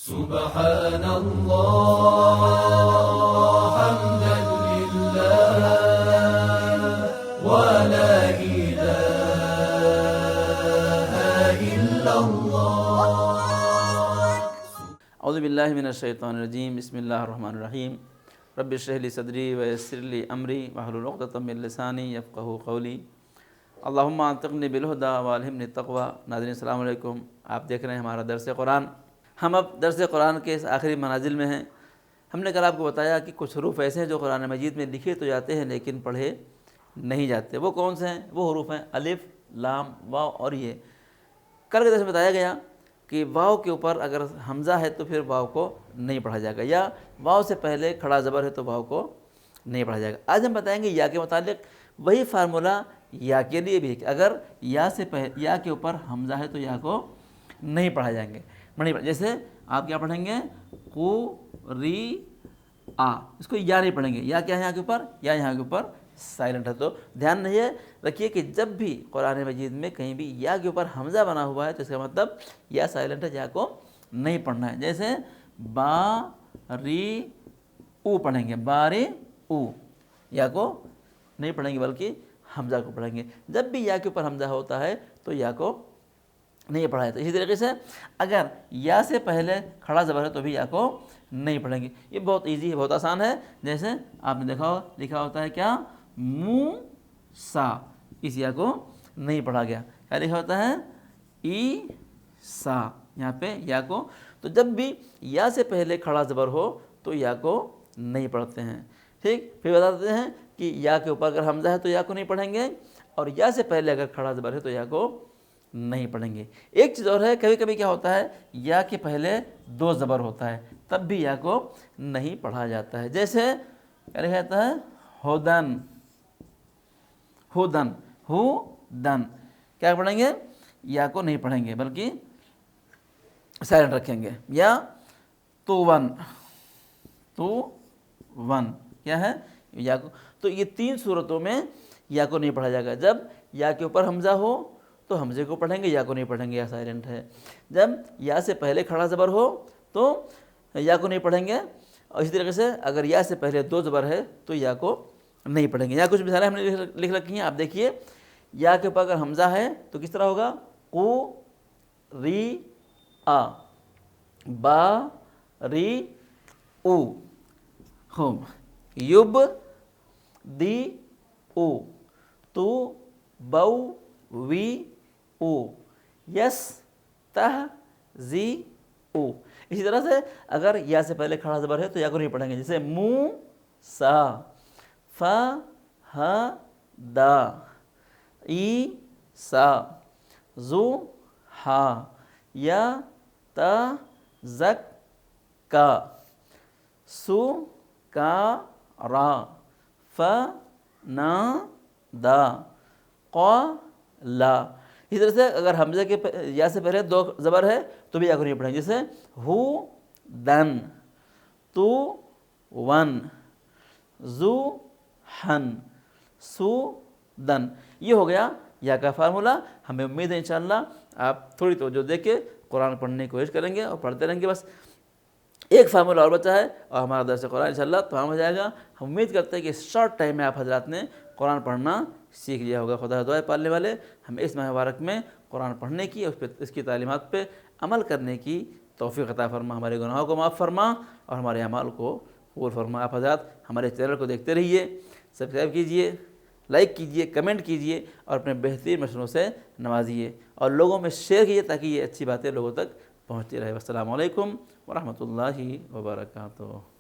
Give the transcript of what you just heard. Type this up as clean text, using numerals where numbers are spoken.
سبحان اللہ حمدا للہ ولا الہ الا اللہ۔ اعوذ باللہ من الشیطان الرجیم، بسم اللہ الرحمن الرحیم۔ رب اشرح لی صدری ویسر لی امری واحلل عقدۃ من لسانی یفقہوا قولی۔ اللہم انطقنی بالہدی والہمنی التقوی۔ ناظرین السلام علیکم، آپ دیکھ رہے ہیں ہمارا درس قرآن۔ ہم اب درس قرآن کے اس آخری منازل میں ہیں۔ ہم نے کل آپ کو بتایا کہ کچھ حروف ایسے ہیں جو قرآن مجید میں لکھے تو جاتے ہیں لیکن پڑھے نہیں جاتے۔ وہ کون سے ہیں؟ وہ حروف ہیں الف، لام، واو اور یہ۔ کل کے درس میں بتایا گیا کہ واو کے اوپر اگر حمزہ ہے تو پھر واو کو نہیں پڑھا جائے گا، یا واو سے پہلے کھڑا زبر ہے تو واو کو نہیں پڑھا جائے گا۔ آج ہم بتائیں گے یا کے متعلق وہی فارمولہ یا کے لیے بھی ہے کہ اگر یا کے اوپر حمزہ ہے تو یا کو نہیں پڑھا جائیں گے۔ جیسے آپ کیا پڑھیں گے؟ آ، اس کو یا نہیں پڑھیں گے۔ یا کیا ہے یہاں کے اوپر؟ یا یہاں کے اوپر سائلنٹ ہے۔ تو دھیان نہیں رکھیے کہ جب بھی قرآن مجید میں کہیں بھی یا کے اوپر حمزہ بنا ہوا ہے تو اس کا مطلب یا سائلنٹ ہے، یا کو نہیں پڑھنا ہے۔ جیسے با ری او پڑھیں گے، بارے او، یا کو نہیں پڑھیں گے بلکہ حمزہ کو پڑھیں گے۔ جب بھی یا کے اوپر حمزہ ہوتا ہے تو یا کو نہیں پڑھا جاتا۔ اسی طریقے سے اگر یا سے پہلے کھڑا زبر ہے تو بھی یا کو نہیں پڑھیں گے۔ یہ بہت ایزی ہے، بہت آسان ہے۔ جیسے آپ نے دیکھا لکھا ہوتا ہے کیا؟ موسیٰ، اس یا کو نہیں پڑھا گیا۔ کیا لکھا ہوتا ہے؟ عیسیٰ، یہاں پہ یا کو۔ تو جب بھی یا سے پہلے کھڑا زبر ہو تو یا کو نہیں پڑھتے ہیں۔ ٹھیک، پھر بتا دیتے ہیں کہ یا کے اوپر اگر حمزہ ہے تو یا کو نہیں پڑھیں گے، اور یا سے پہلے اگر کھڑا زبر ہے تو یا کو نہیں پڑھیں گے۔ ایک چیز اور ہے، کبھی کبھی کیا ہوتا ہے یا کے پہلے دو زبر ہوتا ہے، تب بھی یا کو نہیں پڑھا جاتا ہے۔ جیسے کیا لکھا جاتا ہے؟ ہدن، ہدن، ہدن، کیا پڑھیں گے؟ یا کو نہیں پڑھیں گے بلکہ سائلنٹ رکھیں گے۔ یا تو ون، کیا ہے؟ یا کو۔ تو یہ تین صورتوں میں یا کو نہیں پڑھا جائے گا۔ جب یا کے اوپر حمزہ ہو تو حمزے کو پڑھیں گے، یا کو نہیں پڑھیں گے، یا سائلنٹ ہے۔ جب یا سے پہلے کھڑا زبر ہو تو یا کو نہیں پڑھیں گے، اور اسی طریقے سے اگر یا سے پہلے دو زبر ہے تو یا کو نہیں پڑھیں گے۔ یا کچھ مثالیں ہم نے لکھ رکھی ہیں، آپ دیکھیے۔ یا کے اوپر اگر حمزہ ہے تو کس طرح ہوگا؟ قو ری آ، با ری او، خوب، یب دی او، تو بو وی او، یس تہ زی او۔ اسی طرح سے اگر یا سے پہلے کھڑا زبر ہے تو یا کو نہیں پڑھیں گے۔ جیسے مو سا، ف ہ دا، ای سا، زو ہا، یا تا زک کا، سو کا را، ف نا دا، قا لا۔ اسی طرح سے اگر حمزے کے یا سے پہلے دو زبر ہے تو بھی یا کو نہیں پڑھیں گے۔ جیسے ہو دن، تو ون، زو ہن، سو دن۔ یہ ہو گیا یا کا فارمولہ۔ ہمیں امید ہے انشاءاللہ آپ تھوڑی توجہ دے کے قرآن پڑھنے کی کوشش کریں گے اور پڑھتے رہیں گے۔ بس ایک فارمولہ اور بچا ہے اور ہمارا درس قرآن انشاءاللہ تمام ہو جائے گا۔ ہم امید کرتے ہیں کہ شارٹ ٹائم میں آپ حضرات نے قرآن پڑھنا سیکھ لیا ہوگا۔ خدا دعائے پالنے والے ہمیں اس ماہ مبارک میں قرآن پڑھنے کی اور اس کی تعلیمات پہ عمل کرنے کی توفیق عطا فرما، ہمارے گناہوں کو معاف فرما اور ہمارے اعمال کو قبول فرما۔ آپ حضرات ہمارے چینل کو دیکھتے رہیے، سبسکرائب کیجئے، لائک کیجئے، کمنٹ کیجئے اور اپنے بہترین مشوروں سے نوازیے اور لوگوں میں شیئر کیجئے تاکہ یہ اچھی باتیں لوگوں تک پہنچتی رہے۔ السلام علیکم ورحمۃ اللہ وبرکاتہ۔